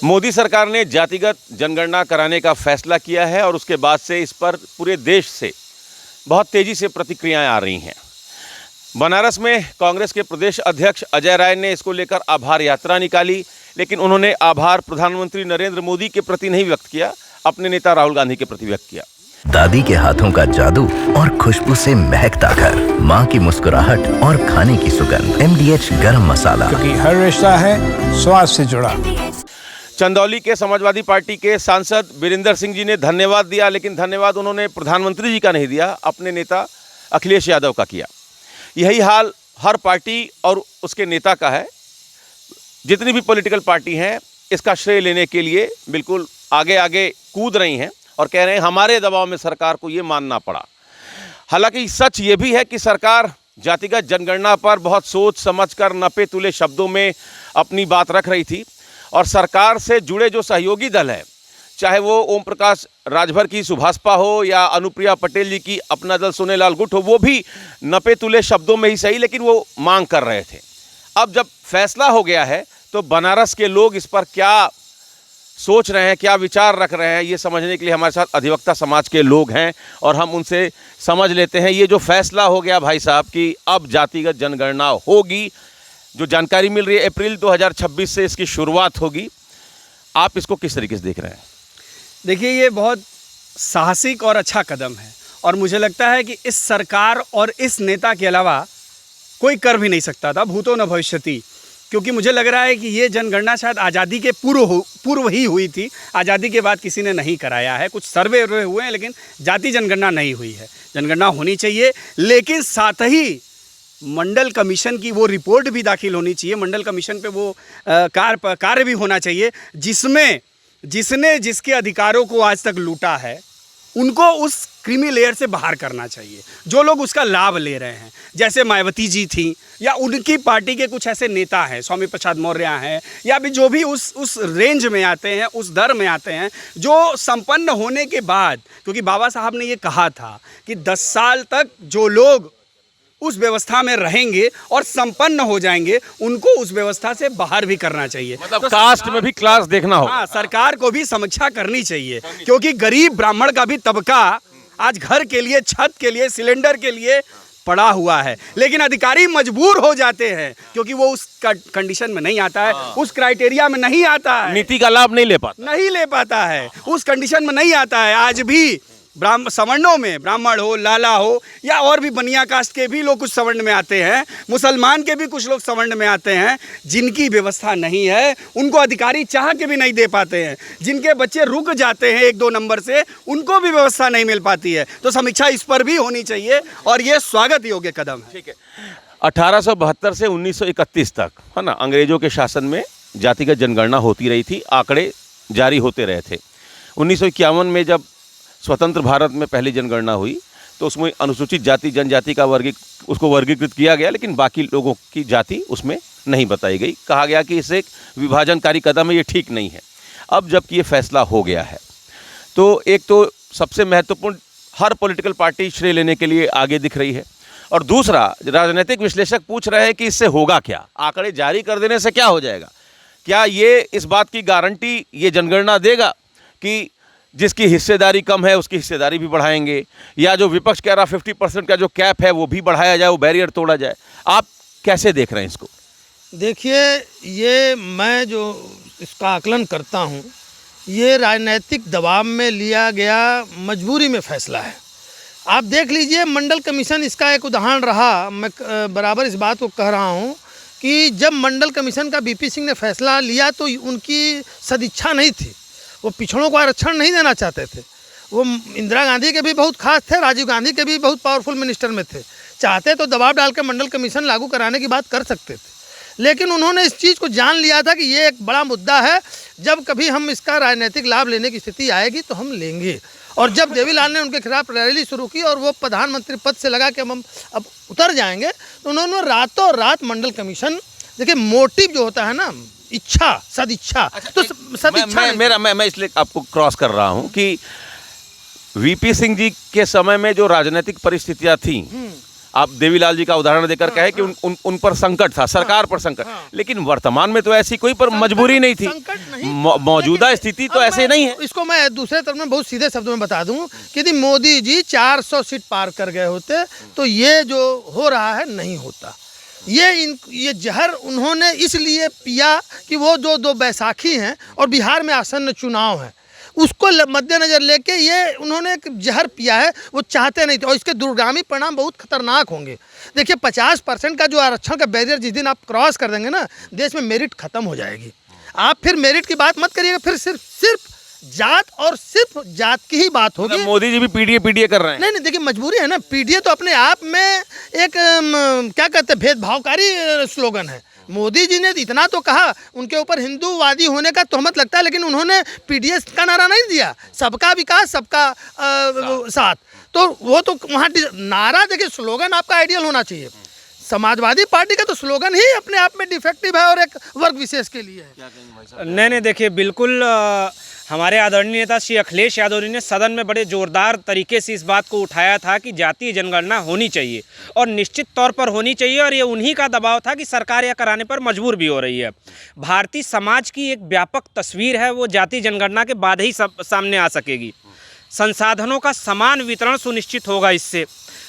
मोदी सरकार ने जातिगत जनगणना कराने का फैसला किया है और उसके बाद से इस पर पूरे देश से बहुत तेजी से प्रतिक्रियाएं आ रही हैं। बनारस में कांग्रेस के प्रदेश अध्यक्ष अजय राय ने इसको लेकर आभार यात्रा निकाली, लेकिन उन्होंने आभार प्रधानमंत्री नरेंद्र मोदी के प्रति नहीं व्यक्त किया, अपने नेता राहुल गांधी के प्रति व्यक्त किया। दादी के हाथों का जादू और खुशबू से महकता घर, माँ की मुस्कुराहट और खाने की सुगंध, MDH गरम मसाला, क्योंकि हर रिश्ता है स्वाद से जुड़ा। चंदौली के समाजवादी पार्टी के सांसद वीरेंद्र सिंह जी ने धन्यवाद दिया, लेकिन धन्यवाद उन्होंने प्रधानमंत्री जी का नहीं दिया, अपने नेता अखिलेश यादव का किया। यही हाल हर पार्टी और उसके नेता का है। जितनी भी पॉलिटिकल पार्टी हैं इसका श्रेय लेने के लिए बिल्कुल आगे आगे कूद रही हैं और कह रहे हैं हमारे दबाव में सरकार को ये मानना पड़ा। हालांकि सच ये भी है कि सरकार जातिगत जनगणना पर बहुत सोच समझकर नपे तुले शब्दों में अपनी बात रख रही थी और सरकार से जुड़े जो सहयोगी दल हैं, चाहे वो ओम प्रकाश राजभर की सुभाषपा हो या अनुप्रिया पटेल जी की अपना दल सोनेलाल गुट हो, वो भी नपे तुले शब्दों में ही सही लेकिन वो मांग कर रहे थे। अब जब फैसला हो गया है तो बनारस के लोग इस पर क्या सोच रहे हैं, क्या विचार रख रहे हैं, ये समझने के लिए हमारे साथ अधिवक्ता समाज के लोग हैं और हम उनसे समझ लेते हैं। ये जो फैसला हो गया भाई साहब कि अब जातिगत जनगणना होगी, जो जानकारी मिल रही है अप्रैल 2026 से इसकी शुरुआत होगी, आप इसको किस तरीके से देख रहे हैं? देखिए, ये बहुत साहसिक और अच्छा कदम है और मुझे लगता है कि इस सरकार और इस नेता के अलावा कोई कर भी नहीं सकता था, भूतो न भविष्यति। क्योंकि मुझे लग रहा है कि ये जनगणना शायद आज़ादी के पूर्व ही हुई थी, आज़ादी के बाद किसी ने नहीं कराया है। कुछ सर्वे हुए हैं लेकिन जाति जनगणना नहीं हुई है। जनगणना होनी चाहिए, लेकिन साथ ही मंडल कमीशन की वो रिपोर्ट भी दाखिल होनी चाहिए। मंडल कमीशन पे वो कार्य भी होना चाहिए जिसमें जिसने जिसके अधिकारों को आज तक लूटा है उनको उस क्रीमी लेयर से बाहर करना चाहिए, जो लोग उसका लाभ ले रहे हैं। जैसे मायावती जी थी या उनकी पार्टी के कुछ ऐसे नेता हैं, स्वामी प्रसाद मौर्य हैं, या भी जो भी उस रेंज में आते हैं, उस दर में आते हैं, जो संपन्न होने के बाद, क्योंकि बाबा साहब ने ये कहा था कि 10 साल तक जो लोग उस व्यवस्था में रहेंगे और संपन्न हो जाएंगे उनको उस व्यवस्था से बाहर भी करना चाहिए। मतलब तो कास्ट में भी क्लास देखना हो। हाँ, सरकार को भी समीक्षा करनी चाहिए, क्योंकि गरीब ब्राह्मण का भी तबका आज घर के लिए, छत के लिए, सिलेंडर के लिए पड़ा हुआ है, लेकिन अधिकारी मजबूर हो जाते हैं क्योंकि वो उस कंडीशन में नहीं आता है, उस क्राइटेरिया में नहीं आता है, नीति का लाभ नहीं ले पाता है, उस कंडीशन में नहीं आता है। आज भी सवर्णों में ब्राह्मण हो, लाला हो या और भी बनिया कास्ट के भी लोग कुछ सवर्ण में आते हैं, मुसलमान के भी कुछ लोग सवर्ण में आते हैं, जिनकी व्यवस्था नहीं है उनको अधिकारी चाह के भी नहीं दे पाते हैं। जिनके बच्चे रुक जाते हैं 1-2 नंबर से, उनको भी व्यवस्था नहीं मिल पाती है। तो समीक्षा इस पर भी होनी चाहिए और ये स्वागत योग्य कदम है। ठीक है, 1872 से 1931 तक, है ना, अंग्रेजों के शासन में जातिगत जनगणना होती रही थी, आंकड़े जारी होते रहे थे। 1951 में जब स्वतंत्र भारत में पहली जनगणना हुई तो उसमें अनुसूचित जाति जनजाति का उसको वर्गीकृत किया गया, लेकिन बाकी लोगों की जाति उसमें नहीं बताई गई। कहा गया कि इसे एक विभाजनकारी कदम है, ये ठीक नहीं है। अब जबकि ये फैसला हो गया है तो एक तो सबसे महत्वपूर्ण, हर पॉलिटिकल पार्टी श्रेय लेने के लिए आगे दिख रही है, और दूसरा राजनीतिक विश्लेषक पूछ रहे हैं कि इससे होगा क्या, आंकड़े जारी कर देने से क्या हो जाएगा। क्या ये इस बात की गारंटी ये जनगणना देगा कि जिसकी हिस्सेदारी कम है उसकी हिस्सेदारी भी बढ़ाएंगे, या जो विपक्ष कह रहा 50% का जो कैप है वो भी बढ़ाया जाए, वो बैरियर तोड़ा जाए? आप कैसे देख रहे हैं इसको? देखिए, ये मैं जो इसका आकलन करता हूँ, ये राजनीतिक दबाव में लिया गया मजबूरी में फैसला है। आप देख लीजिए, मंडल कमीशन इसका एक उदाहरण रहा। मैं बराबर इस बात को कह रहा हूँ कि जब मंडल कमीशन का BP सिंह ने फैसला लिया तो उनकी सदिच्छा नहीं थी, वो पिछड़ों को आरक्षण नहीं देना चाहते थे। वो इंदिरा गांधी के भी बहुत खास थे, राजीव गांधी के भी बहुत पावरफुल मिनिस्टर में थे, चाहते तो दबाव डाल के मंडल कमीशन लागू कराने की बात कर सकते थे, लेकिन उन्होंने इस चीज़ को जान लिया था कि ये एक बड़ा मुद्दा है, जब कभी हम इसका राजनीतिक लाभ लेने की स्थिति आएगी तो हम लेंगे। और जब देवीलाल ने उनके खिलाफ रैली शुरू की और वो प्रधानमंत्री पद से लगा के हम अब उतर जाएंगे, तो उन्होंने रातों रात मंडल कमीशन, देखिए मोटिव जो होता है ना, इच्छा, सदिच्छा। तो सदिच्छा मैं इसलिए आपको क्रॉस कर रहा हूं कि VP सिंह जी के समय में जो राजनीतिक परिस्थितियां थी आप देवीलाल जी का उदाहरण देकर कहे कि उन पर संकट था, सरकार पर संकट, लेकिन वर्तमान में तो ऐसी कोई पर मजबूरी नहीं थी। संकट नहीं, मौजूदा स्थिति तो ऐसे नहीं है। इसको मैं दूसरे तरफ में बहुत सीधे शब्दों में बता दूं कि यदि मोदी जी 400 सीट पार कर गए होते तो ये जो हो रहा है नहीं होता। ये जहर उन्होंने इसलिए पिया कि वो जो 2 बैसाखी हैं और बिहार में आसन्न चुनाव है, उसको मद्देनजर लेके ये उन्होंने एक जहर पिया है। वो चाहते नहीं थे और इसके दूरगामी परिणाम बहुत खतरनाक होंगे। देखिए 50% का जो आरक्षण का बैरियर जिस दिन आप क्रॉस कर देंगे ना, देश में मेरिट खत्म हो जाएगी। आप फिर मेरिट की बात मत करिएगा, फिर सिर्फ जात और सिर्फ जात की ही बात होगी। मोदी जी भी पीडीए कर रहे हैं। नहीं, देखिए मजबूरी है ना। पीडीए तो अपने आप में एक क्या कहते हैं, भेदभावकारी स्लोगन है। मोदी जी ने इतना तो कहा, उनके ऊपर हिंदूवादी होने का तोहमत लगता है, लेकिन उन्होंने पीडीएस का नारा नहीं दिया, सबका विकास सबका साथ। तो वो तो वहाँ नारा, देखिए स्लोगन आपका आइडियल होना चाहिए। समाजवादी पार्टी का तो स्लोगन ही अपने आप में डिफेक्टिव है और एक वर्ग विशेष के लिए है। नहीं, देखिए बिल्कुल हमारे आदरणीय नेता श्री अखिलेश यादव जी ने सदन में बड़े ज़ोरदार तरीके से इस बात को उठाया था कि जातीय जनगणना होनी चाहिए और निश्चित तौर पर होनी चाहिए, और ये उन्हीं का दबाव था कि सरकार यह कराने पर मजबूर भी हो रही है। भारतीय समाज की एक व्यापक तस्वीर है, वो जातीय जनगणना के बाद ही सब सामने आ सकेगी। संसाधनों का समान वितरण सुनिश्चित होगा। इससे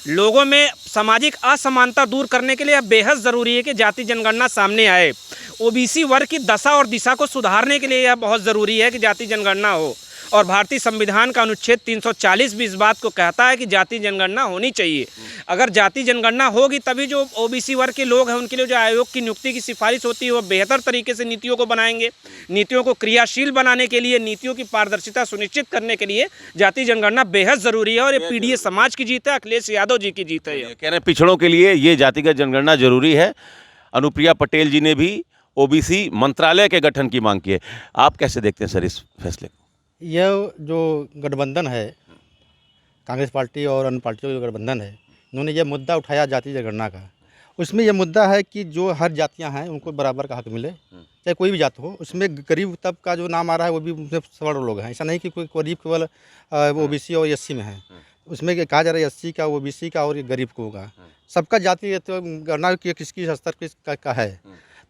लोगों में सामाजिक असमानता दूर करने के लिए यह बेहद ज़रूरी है कि जाति जनगणना सामने आए। ओबीसी वर्ग की दशा और दिशा को सुधारने के लिए यह बहुत ज़रूरी है कि जाति जनगणना हो, और भारतीय संविधान का अनुच्छेद 340 भी इस बात को कहता है कि जाति जनगणना होनी चाहिए। अगर जाति जनगणना होगी तभी जो ओबीसी वर्ग के लोग हैं उनके लिए जो आयोग की नियुक्ति की सिफारिश होती है वो बेहतर तरीके से नीतियों को बनाएंगे। नीतियों को क्रियाशील बनाने के लिए, नीतियों की पारदर्शिता सुनिश्चित करने के लिए जाति जनगणना बेहद ज़रूरी है, और ये पीडीए समाज की जीत है, अखिलेश यादव जी की जीत है। कह रहे हैं पिछड़ों के लिए ये जातिगत जनगणना जरूरी है। अनुप्रिया पटेल जी ने भी ओबीसी मंत्रालय के गठन की मांग की है। आप कैसे देखते हैं सर इस फैसले को? यह जो गठबंधन है, कांग्रेस पार्टी और अन्य पार्टियों का जो गठबंधन है, इन्होंने यह मुद्दा उठाया जाति जनगणना का। उसमें यह मुद्दा है कि जो हर जातियां हैं उनको बराबर का हक मिले, चाहे कोई भी जात हो। उसमें गरीब तबका का जो नाम आ रहा है वो भी उसमें सवर्ण लोग हैं। ऐसा नहीं कि कोई गरीब केवल ओबीसी और एससी में है। उसमें कहा जा रहा है एससी का, ओबीसी का और ये गरीब को होगा। सबका जाति गणना किसकी स्तर का है,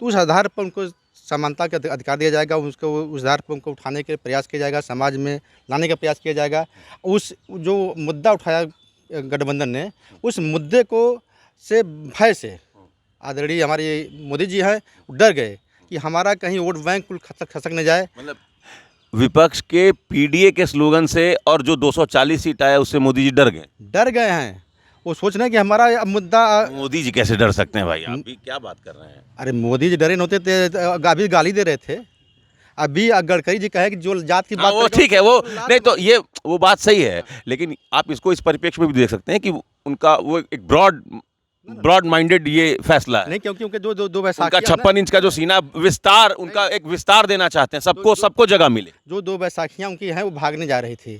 तो उस आधार पर उनको समानता का अधिकार दिया जाएगा। उसको उस आधार पर उनको उठाने के प्रयास किया जाएगा, समाज में लाने का प्रयास किया जाएगा। उस जो मुद्दा उठाया गठबंधन ने, उस मुद्दे को से भय से आदरणीय हमारे मोदी जी हैं डर गए कि हमारा कहीं वोट बैंक कुल खसक न जाए। मतलब विपक्ष के पीडीए के स्लोगन से और जो 240 सीट आया उससे मोदी जी डर गए हैं। वो सोच रहे हैं कि हमारा मुद्दा। मोदी जी कैसे डर सकते हैं भाई? आप भी क्या बात कर रहे हैं? अरे मोदी जी डरे नहीं होते थे, अभी गाली दे रहे थे। अभी गडकरी जी कहे कि जो जात की बात, वो ठीक है, वो नहीं तो ये वो बात सही है, लेकिन आप इसको इस परिप्रेक्ष्य में भी देख सकते हैं कि उनका वो एक ब्रॉड माइंडेड ये फैसला है। नहीं, क्योंकि दो वैसा उनका 56 इंच का जो सीना विस्तार, उनका एक विस्तार देना चाहते हैं, सबको जगह मिले। जो 2 बैसाखियाँ उनकी हैं वो भागने जा रही थी।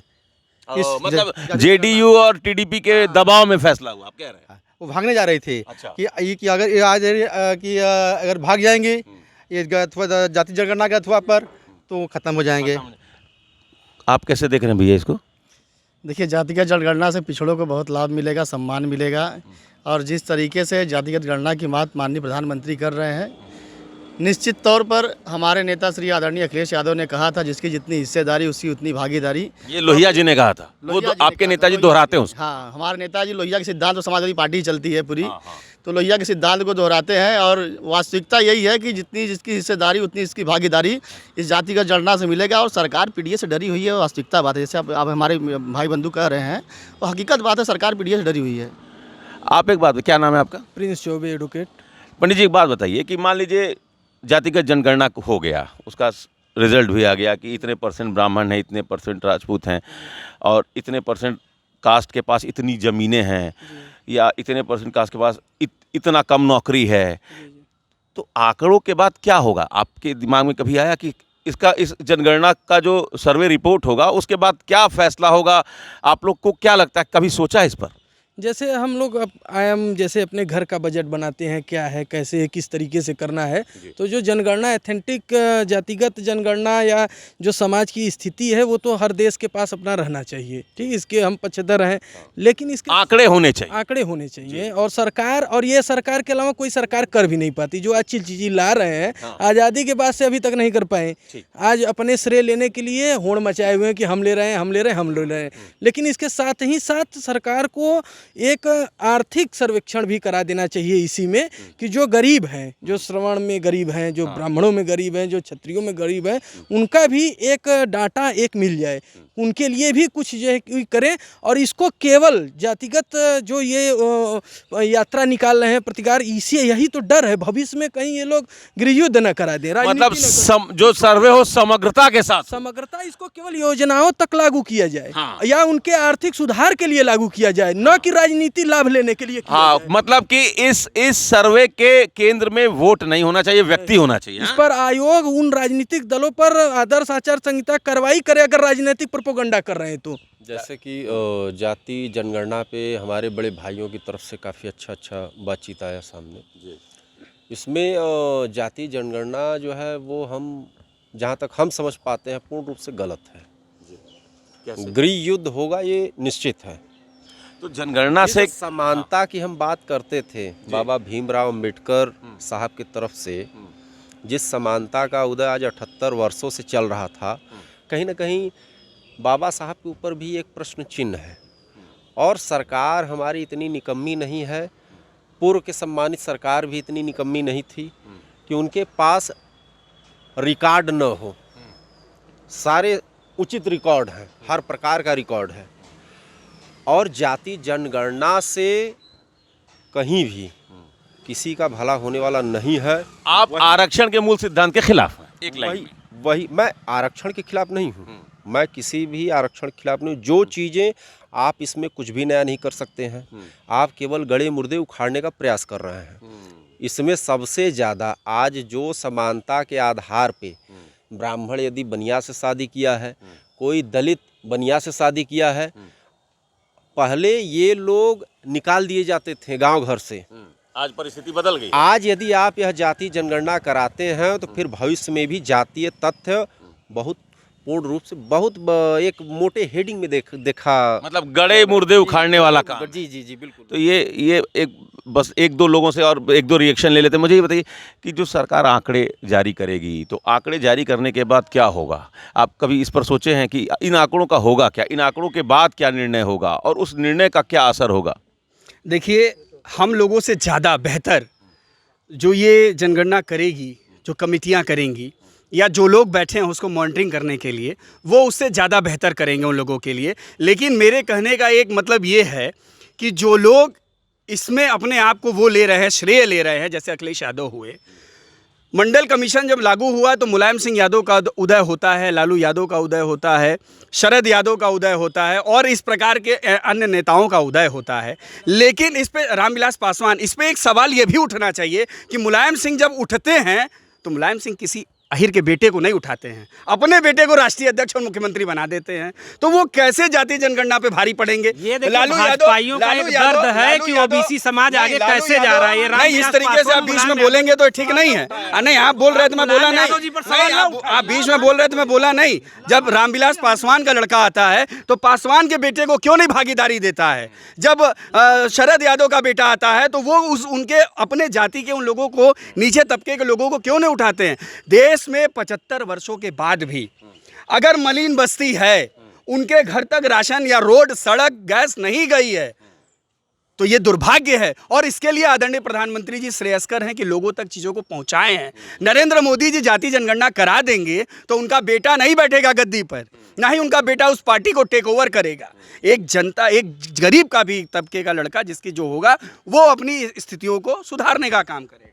मतलब जेडीयू और टीडीपी के दबाव में फैसला हुआ, आप कह रहे हैं? वो भागने जा रही थी। अच्छा। कि अगर आज अगर भाग जाएंगे ये अथवा जाति जनगणना के अथवा पर तो खत्म हो जाएंगे। आप कैसे देख रहे हैं भैया इसको? देखिए, जातिगत जनगणना से पिछड़ों को बहुत लाभ मिलेगा, सम्मान मिलेगा, और जिस तरीके से जातिगत गणना की बात माननीय प्रधानमंत्री कर रहे हैं, निश्चित तौर पर हमारे नेता श्री आदरणीय अखिलेश यादव ने कहा था जिसकी जितनी हिस्सेदारी उसकी उतनी भागीदारी। ये लोहिया जी ने कहा था, वो तो आपके नेताजी दोहराते हैं उसको। हाँ, हमारे नेताजी लोहिया के सिद्धांत तो समाजवादी पार्टी चलती है पूरी, तो लोहिया के सिद्धांत को दोहराते हैं, और वास्तविकता यही है कि जितनी जिसकी हिस्सेदारी उतनी इसकी भागीदारी इस जातिगत जनगणना से मिलेगा। और सरकार पीडीए से डरी हुई है, वास्तविकता बात है। जैसे आप हमारे भाई बंधु कह रहे हैं, वो हकीकत बात है, सरकार पीडीए से डरी हुई है। आप एक बात, क्या नाम है आपका? Prince Chaubey, advocate. पंडित जी एक बात बताइए कि मान लीजिए जातिगत जनगणना हो गया, उसका रिजल्ट भी आ गया कि इतने % ब्राह्मण हैं, इतने % राजपूत हैं, और इतने % कास्ट के पास इतनी ज़मीनें हैं, या इतने % कास्ट के पास इतना कम नौकरी है, तो आंकड़ों के बाद क्या होगा? आपके दिमाग में कभी आया कि इस जनगणना का जो सर्वे रिपोर्ट होगा उसके बाद क्या फैसला होगा? आप लोग को क्या लगता है, कभी सोचा इस पर? जैसे हम लोग अब आयाम जैसे अपने घर का बजट बनाते हैं, क्या है कैसे किस तरीके से करना है, तो जो जनगणना एथेंटिक जातिगत जनगणना या जो समाज की स्थिति है वो तो हर देश के पास अपना रहना चाहिए, ठीक, इसके हम पक्षधर हैं, लेकिन इसके आंकड़े होने चाहिए। आंकड़े होने चाहिए और सरकार, और ये सरकार के अलावा कोई सरकार कर भी नहीं पाती। जो अच्छी चीज़ें ला रहे हैं आज़ादी के बाद से अभी तक नहीं कर पाए। आज अपने श्रेय लेने के लिए होड़ मचाए हुए हैं कि हम ले रहे हैं, हम ले रहे हैं, हम ले रहे हैं, लेकिन इसके साथ ही साथ सरकार को एक आर्थिक सर्वेक्षण भी करा देना चाहिए इसी में, कि जो गरीब हैं, जो श्रवण में गरीब हैं, जो ब्राह्मणों में गरीब हैं, जो क्षत्रियों में गरीब हैं, उनका भी एक डाटा एक मिल जाए, उनके लिए भी कुछ जो है करें। और इसको केवल जातिगत जो ये यात्रा निकाल रहे हैं प्रतिकार, इसी यही तो डर है भविष्य में कहीं ये लोग गृहयुद्ध न करा दे, मतलब जो सर्वे हो समग्रता के साथ, समग्रता, इसको केवल योजनाओं तक लागू किया जाए या उनके आर्थिक सुधार के लिए लागू किया जाए, न कि राजनीति लाभ लेने के लिए किया जाए। मतलब कि इस सर्वे के केंद्र में वोट नहीं होना चाहिए, व्यक्ति होना चाहिए। इस पर आयोग उन राजनीतिक दलों पर आदर्श आचार संहिता कार्रवाई करे अगर राजनीतिक प्रोपेगेंडा कर रहे हैं तो। जैसे कि जाति जनगणना पे हमारे बड़े भाइयों की तरफ से काफ़ी अच्छा बातचीत आया सामने। इसमें जाति जनगणना जो है वो हम जहाँ तक हम समझ पाते हैं पूर्ण रूप से गलत है। गृह युद्ध होगा ये निश्चित है। तो जनगणना से समानता की हम बात करते थे, बाबा भीमराव अंबेडकर साहब की तरफ से जिस समानता का उदय आज 78 वर्षों से चल रहा था, कहीं ना कहीं बाबा साहब के ऊपर भी एक प्रश्न चिन्ह है। और सरकार हमारी इतनी निकम्मी नहीं है, पूर्व के सम्मानित सरकार भी इतनी निकम्मी नहीं थी कि उनके पास रिकॉर्ड न हो। सारे उचित रिकॉर्ड हैं, हर प्रकार का रिकॉर्ड है। और जाति जनगणना से कहीं भी किसी का भला होने वाला नहीं है। आप आरक्षण के मूल सिद्धांत के खिलाफ हैं। एक लाइन में वही मैं आरक्षण के खिलाफ नहीं हूँ, मैं किसी भी आरक्षण के खिलाफ नहीं हूँ। जो चीज़ें आप इसमें कुछ भी नया नहीं कर सकते हैं, आप केवल गड़े मुर्दे उखाड़ने का प्रयास कर रहे हैं। इसमें सबसे ज़्यादा आज जो समानता के आधार पे ब्राह्मण यदि बनिया से शादी किया है, कोई दलित बनिया से शादी किया है, पहले ये लोग निकाल दिए जाते थे गांव घर से। आज परिस्थिति बदल गई। आज यदि आप यह जाति जनगणना कराते हैं तो फिर भविष्य में भी जातीय तथ्य बहुत पूर्ण रूप से बहुत एक मोटे हेडिंग में देखा, मतलब गड़े मुर्दे उखाड़ने वाला काम। जी जी जी बिल्कुल। तो ये एक बस एक दो लोगों से और एक दो रिएक्शन ले लेते हैं। मुझे ये बताइए कि जो सरकार आंकड़े जारी करेगी, तो आंकड़े जारी करने के बाद क्या होगा? आप कभी इस पर सोचे हैं कि इन आंकड़ों का होगा क्या, इन आंकड़ों के बाद क्या निर्णय होगा और उस निर्णय का क्या असर होगा? देखिए, हम लोगों से ज़्यादा बेहतर जो ये जनगणना करेगी, जो कमिटियां करेंगी या जो लोग बैठे हैं उसको मॉनिटरिंग करने के लिए, वो उससे ज़्यादा बेहतर करेंगे उन लोगों के लिए। लेकिन मेरे कहने का एक मतलब ये है कि जो लोग इसमें अपने आप को वो ले रहे हैं, श्रेय ले रहे हैं, जैसे अखिलेश यादव हुए। मंडल कमीशन जब लागू हुआ तो मुलायम सिंह यादव का उदय होता है, लालू यादव का उदय होता है, शरद यादव का उदय होता है और इस प्रकार के अन्य नेताओं का उदय होता है। लेकिन इस पे रामविलास पासवान, इस पे एक सवाल ये भी उठना चाहिए कि मुलायम सिंह जब उठते हैं तो मुलायम सिंह किसी अहिर के बेटे को नहीं उठाते हैं, अपने बेटे को राष्ट्रीय अध्यक्ष और मुख्यमंत्री बना देते हैं। तो वो कैसे जातीय जनगणना पे भारी पड़ेंगे? ये भाजपाइयों का एक दर्द है कि ओबीसी समाज आगे कैसे जा रहा है। नहीं, इस तरीके से आप बीच में बोलेंगे तो ठीक नहीं है। नहीं, आप बोल रहे थे मैं बोला नहीं, आप बीच में बोल रहे थे मैं बोला नहीं। जब रामविलास पासवान का लड़का आता है तो पासवान के बेटे को क्यों नहीं भागीदारी देता है? जब शरद यादव का बेटा आता है तो वो उनके अपने जाति के उन लोगों को, नीचे तबके के लोगों को क्यों नहीं उठाते हैं? देश में 75 वर्षों के बाद भी अगर मलिन बस्ती है, उनके घर तक राशन या रोड, सड़क, गैस नहीं गई है तो ये दुर्भाग्य है। और इसके लिए आदरणीय प्रधानमंत्री जी श्रेयस्कर हैं कि लोगों तक चीज़ों को पहुंचाए हैं। नरेंद्र मोदी जी जाति जनगणना करा देंगे तो उनका बेटा नहीं बैठेगा गद्दी पर, ना ही उनका बेटा उस पार्टी को टेक ओवर करेगा। एक जनता, एक गरीब का भी तबके का लड़का जिसकी जो होगा वो अपनी स्थितियों को सुधारने का काम करेगा।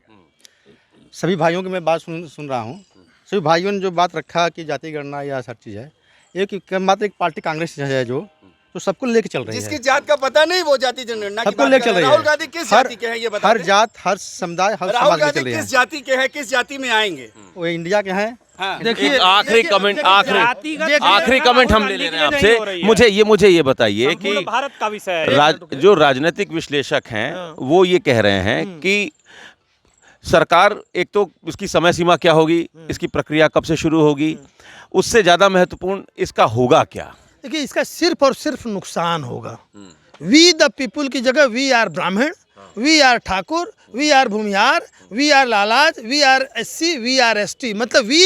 सभी भाइयों की मैं बात सुन रहा हूँ। सभी भाइयों ने जो बात रखा कि जाति गणना या हर चीज़ है, एक मात्र एक पार्टी कांग्रेस है जो तो सबको लेके चल रही है। जिसकी जात का पता नहीं वो जाति जनगणना की सबको बात लेके कर चल रहे रही हैं। है। राहुल गांधी किस जाति के हैं ये बता हर दें। जात, हर समुदाय, हर राहुल समाज के गांधी चल रही किस है। जाति के हैं, किस जाति में आएंगे? वो इंडिया के हैं। हाँ। एक आखिरी कमेंट, आखिरी कमेंट हम ले ले रहे हैं आपसे। मुझे ये बताइए कि भारत का विषय है। जो राजनीतिक विश्लेषक हैं वो ये कह रहे हैं कि सरकार, एक तो इसकी समय सीमा क्या होगी, इसकी प्रक्रिया कब से शुरू होगी, उससे ज़्यादा महत्वपूर्ण इसका होगा क्या? देखिए, इसका सिर्फ और सिर्फ नुकसान होगा। वी द पीपुल की जगह we are Brahmin, we are Thakur, we are Bhumihar, we are Lalas, we are SC, we are ST, मतलब we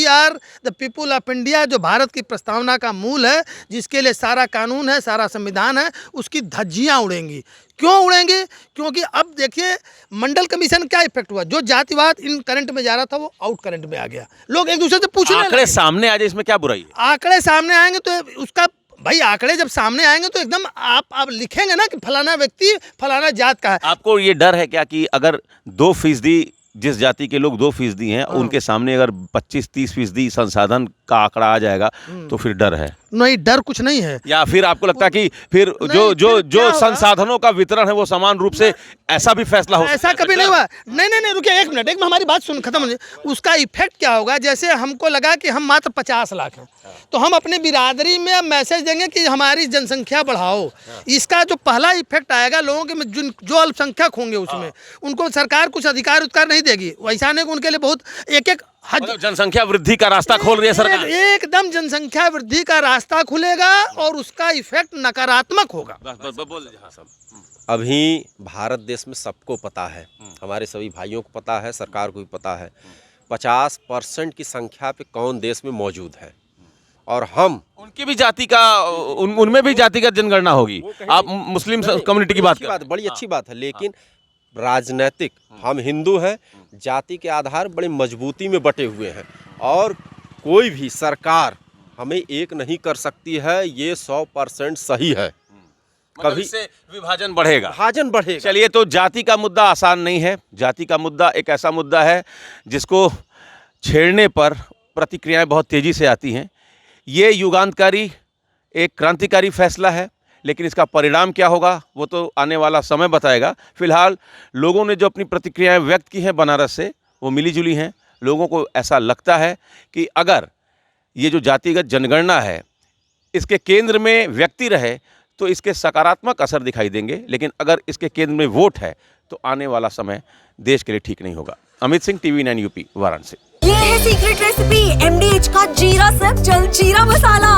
are the people of India, जो भारत की प्रस्तावना का मूल है, जिसके लिए सारा कानून है, सारा संविधान है, उसकी धज्जियां उड़ेंगी। क्यों उड़ेंगी? क्योंकि अब देखिए मंडल कमीशन क्या इफेक्ट हुआ, जो जातिवाद इन करंट में जा रहा था वो आउट करंट में आ गया। लोग एक दूसरे से पूछने आंकड़े लगे। सामने आ जाए, इसमें क्या बुराई है? आंकड़े सामने आएंगे तो उसका भाई, आंकड़े जब सामने आएंगे तो एकदम आप लिखेंगे ना कि फलाना व्यक्ति फलाना जात का है। आपको ये डर है क्या कि अगर 2% जिस जाति के लोग 2% हैं, उनके सामने अगर 25-30% संसाधन का आंकड़ा आ जाएगा तो फिर डर है? नहीं, डर कुछ नहीं है। या फिर आपको लगता है कि फिर जो संसाधनों का वितरण है वो समान रूप से ऐसा भी फैसला हो? ऐसा कभी नहीं हुआ। नहीं, रुकिए एक मिनट, हमारी बात सुन, खत्म हो। उसका इफेक्ट क्या होगा? जैसे हमको लगा कि हम मात्र 50 लाख हैं, तो हम अपनी बिरादरी में मैसेज देंगे कि हमारी जनसंख्या बढ़ाओ। इसका जो पहला इफेक्ट आएगा, लोगों के जो अल्पसंख्यक होंगे उसमें उनको सरकार कुछ अधिकार नहीं देगी। वैसा नहीं कि उनके लिए बहुत एक मतलब जनसंख्या वृद्धि का रास्ता खोल रही है सरकार? एकदम जनसंख्या वृद्धि का रास्ता खुलेगा और उसका इफेक्ट नकारात्मक होगा। अभी भारत देश में सबको पता है, हमारे सभी भाइयों को पता है, सरकार को भी पता है 50% की संख्या पे कौन देश में मौजूद है, और हम उनकी भी जाति का, उनमें भी जातिगत जनगणना होगी। आप मुस्लिम कम्युनिटी की बात कर, बड़ी अच्छी बात है, लेकिन राजनीतिक, हम हिंदू हैं, जाति के आधार बड़ी मजबूती में बटे हुए हैं, और कोई भी सरकार हमें एक नहीं कर सकती है, ये 100% सही है। कभी से विभाजन बढ़ेगा। चलिए, तो जाति का मुद्दा आसान नहीं है। जाति का मुद्दा एक ऐसा मुद्दा है जिसको छेड़ने पर प्रतिक्रियाएं बहुत तेजी से आती हैं। ये युगांतकारी, एक क्रांतिकारी फैसला है, लेकिन इसका परिणाम क्या होगा वो तो आने वाला समय बताएगा। फिलहाल लोगों ने जो अपनी प्रतिक्रियाएं व्यक्त की हैं बनारस से, वो मिलीजुली हैं। लोगों को ऐसा लगता है कि अगर ये जो जातिगत जनगणना है इसके केंद्र में व्यक्ति रहे तो इसके सकारात्मक असर दिखाई देंगे, लेकिन अगर इसके केंद्र में वोट है तो आने वाला समय देश के लिए ठीक नहीं होगा। Amit Singh, TV9 UP, Varanasi. ये है सीक्रेट रेसिपी MDH का जीरा सब जल जीरा मसाला।